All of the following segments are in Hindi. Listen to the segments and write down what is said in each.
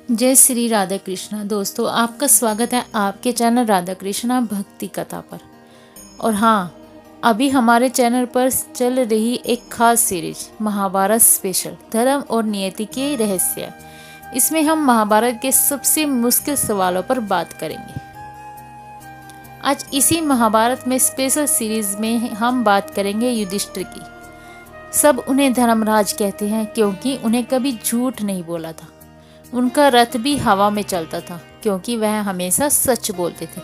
जय श्री राधा कृष्णा। दोस्तों, आपका स्वागत है आपके चैनल राधा कृष्णा भक्ति कथा पर। और हाँ, अभी हमारे चैनल पर चल रही एक खास सीरीज महाभारत स्पेशल धर्म और नियति के रहस्य। इसमें हम महाभारत के सबसे मुश्किल सवालों पर बात करेंगे। आज इसी महाभारत में स्पेशल सीरीज में हम बात करेंगे युधिष्ठिर की। सब उन्हें धर्मराज कहते हैं क्योंकि उन्हें कभी झूठ नहीं बोला था। उनका रथ भी हवा में चलता था क्योंकि वह हमेशा सच बोलते थे।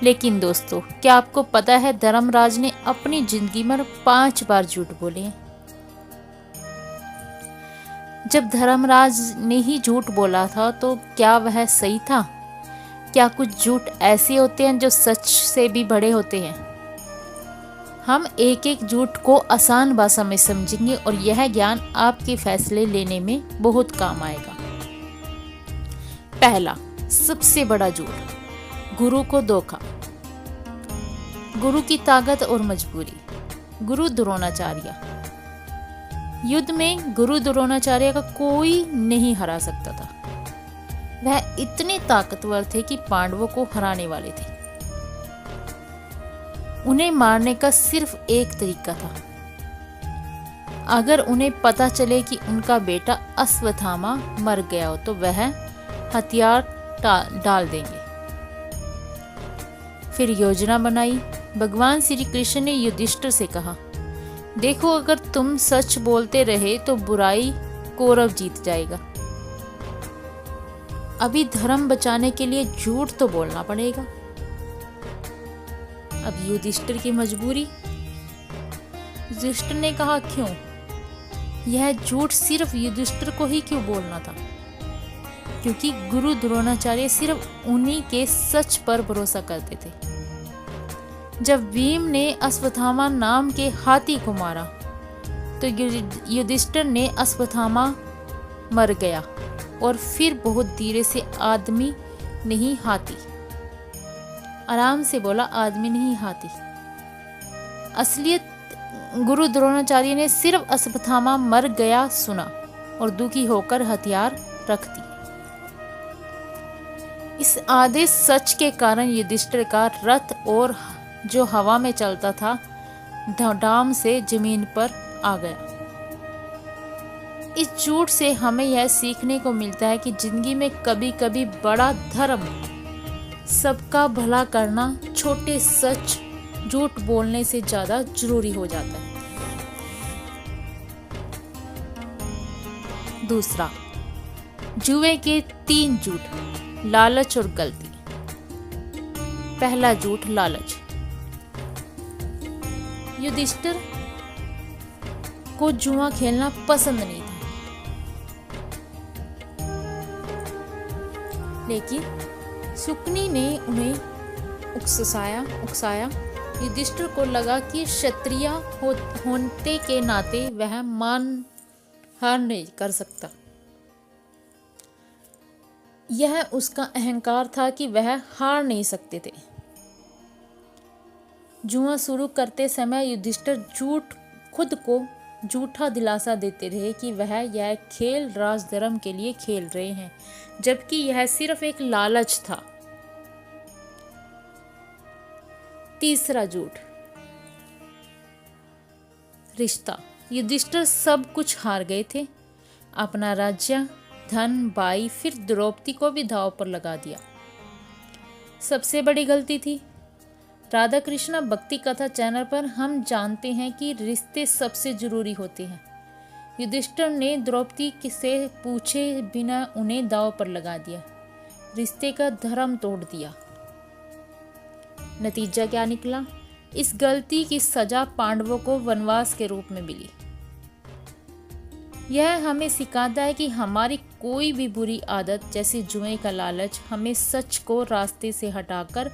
लेकिन दोस्तों, क्या आपको पता है धर्मराज ने अपनी जिंदगी में 5 बार झूठ बोले हैं। जब धर्मराज ने ही झूठ बोला था तो क्या वह सही था? क्या कुछ झूठ ऐसे होते हैं जो सच से भी बड़े होते हैं? हम एक एक झूठ को आसान भाषा में समझेंगे और यह ज्ञान आपके फैसले लेने में बहुत काम आएगा। पहला, सबसे बड़ा झूठ, गुरु को धोखा। गुरु की ताकत और मजबूरी। गुरु द्रोणाचार्य। युद्ध में गुरु द्रोणाचार्य का कोई नहीं हरा सकता था। वह इतने ताकतवर थे कि पांडवों को हराने वाले थे। उन्हें मारने का सिर्फ एक तरीका था। अगर उन्हें पता चले कि उनका बेटा अश्वत्थामा मर गया हो तो वह हथियार डाल देंगे। फिर योजना बनाई। भगवान श्री कृष्ण ने युधिष्ठिर से कहा, देखो, अगर तुम सच बोलते रहे तो बुराई कौरव जीत जाएगा। अभी धर्म बचाने के लिए झूठ तो बोलना पड़ेगा। अब युधिष्ठिर की मजबूरी। युधिष्ठिर ने कहा, क्यों? यह झूठ सिर्फ युधिष्ठिर को ही क्यों बोलना था? क्योंकि गुरु द्रोणाचार्य सिर्फ उन्हीं के सच पर भरोसा करते थे। जब भीम ने अश्वत्थामा नाम के हाथी को मारा तो युधिष्ठिर ने अश्वत्थामा मर गया और फिर बहुत धीरे से, आदमी नहीं हाथी, आराम से बोला, आदमी नहीं हाथी। असलियत गुरु द्रोणाचार्य ने सिर्फ अश्वत्थामा मर गया सुना और दुखी होकर हथियार रख दी। इस आधे सच के कारण युधिष्ठिर का रथ और जो हवा में चलता था धड़ाम से जमीन पर आ गया। इस झूठ से हमें यह सीखने को मिलता है कि जिंदगी में कभी कभी बड़ा धर्म, सबका भला करना, छोटे सच झूठ बोलने से ज्यादा जरूरी हो जाता है। दूसरा, जुए के 3 झूठ, लालच और गलती। पहला झूठ, लालच। युधिष्ठिर को जुआ खेलना पसंद नहीं था, लेकिन शुकनी ने उन्हें उकसाया। युधिष्ठिर को लगा कि क्षत्रिय होने के नाते वह हार नहीं कर सकता। यह उसका अहंकार था कि वह हार नहीं सकते थे। जुआ शुरू करते समय युधिष्ठिर खुद को झूठा दिलासा देते रहे कि वह यह खेल राजधर्म के लिए खेल रहे हैं, जबकि यह सिर्फ एक लालच था। तीसरा झूठ, रिश्ता। युधिष्ठिर सब कुछ हार गए थे, अपना राज्य, धन, भाई, फिर द्रौपदी को भी दांव पर लगा दिया। सबसे बड़ी गलती थी। राधा कृष्णा भक्ति कथा चैनल पर हम जानते हैं कि रिश्ते सबसे जरूरी होते हैं। युधिष्ठिर ने द्रौपदी से पूछे बिना उन्हें दांव पर लगा दिया, रिश्ते का धर्म तोड़ दिया। नतीजा क्या निकला? इस गलती की सजा पांडवों को वनवास के रूप में मिली। यह हमें सिखाता है कि हमारी कोई भी बुरी आदत जैसे जुए का लालच हमें सच को रास्ते से हटाकर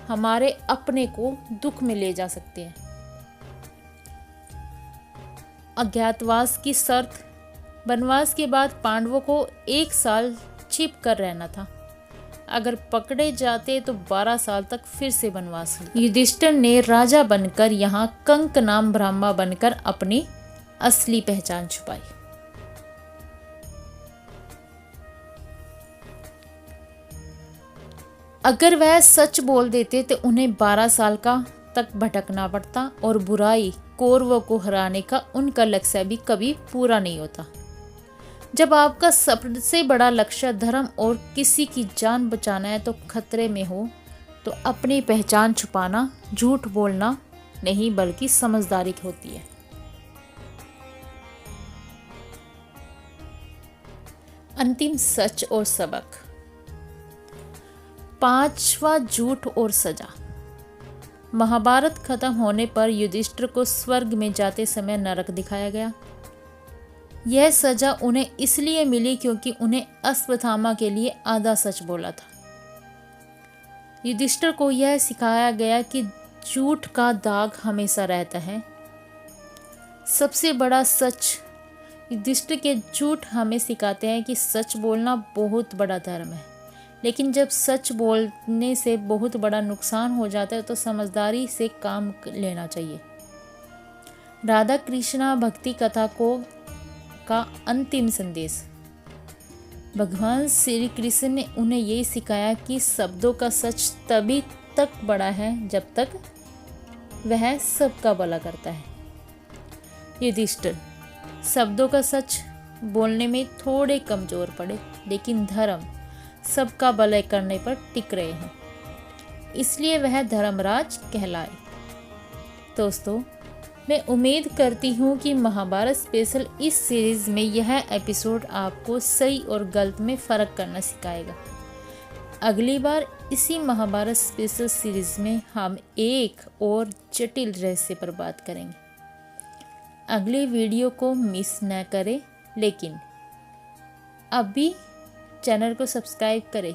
हमारे अपने को दुख में ले जा सकते हैं। अज्ञातवास की शर्त। वनवास के बाद पांडवों को 1 साल छिप कर रहना था। अगर पकड़े जाते तो 12 साल तक फिर से वनवास। युधिष्ठिर ने राजा बनकर यहाँ कंक नाम ब्राह्मण बनकर अपनी असली पहचान छुपाई। अगर वह सच बोल देते तो उन्हें 12 साल का तक भटकना पड़ता और बुराई कौरवों को हराने का उनका लक्ष्य भी कभी पूरा नहीं होता। जब आपका सबसे बड़ा लक्ष्य धर्म और किसी की जान बचाना है तो खतरे में हो तो अपनी पहचान छुपाना झूठ बोलना नहीं बल्कि समझदारी होती है। अंतिम सच और सबक। 5वां झूठ और सजा। महाभारत खत्म होने पर युधिष्ठिर को स्वर्ग में जाते समय नरक दिखाया गया। यह सजा उन्हें इसलिए मिली क्योंकि उन्हें अश्वत्थामा के लिए आधा सच बोला था। युधिष्ठिर को यह सिखाया गया कि झूठ का दाग हमेशा रहता है। सबसे बड़ा सच। युधिष्ठिर के झूठ हमें सिखाते हैं कि सच बोलना बहुत बड़ा धर्म है, लेकिन जब सच बोलने से बहुत बड़ा नुकसान हो जाता है तो समझदारी से काम लेना चाहिए। राधा कृष्णा भक्ति कथा का अंतिम संदेश। भगवान श्री कृष्ण ने उन्हें यही सिखाया कि शब्दों का सच तभी तक बड़ा है जब तक वह सबका भला करता है। युधिष्ठिर, शब्दों का सच बोलने में थोड़े कमजोर पड़े, लेकिन धर्म सबका भला करने पर टिक रहे हैं, इसलिए वह धर्मराज कहलाए। दोस्तों, मैं उम्मीद करती हूँ कि महाभारत स्पेशल इस सीरीज में यह एपिसोड आपको सही और गलत में फ़र्क करना सिखाएगा। अगली बार इसी महाभारत स्पेशल सीरीज में हम एक और जटिल रहस्य पर बात करेंगे। अगली वीडियो को मिस न करें, लेकिन अभी चैनल को सब्सक्राइब करें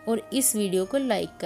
और इस वीडियो को लाइक करें।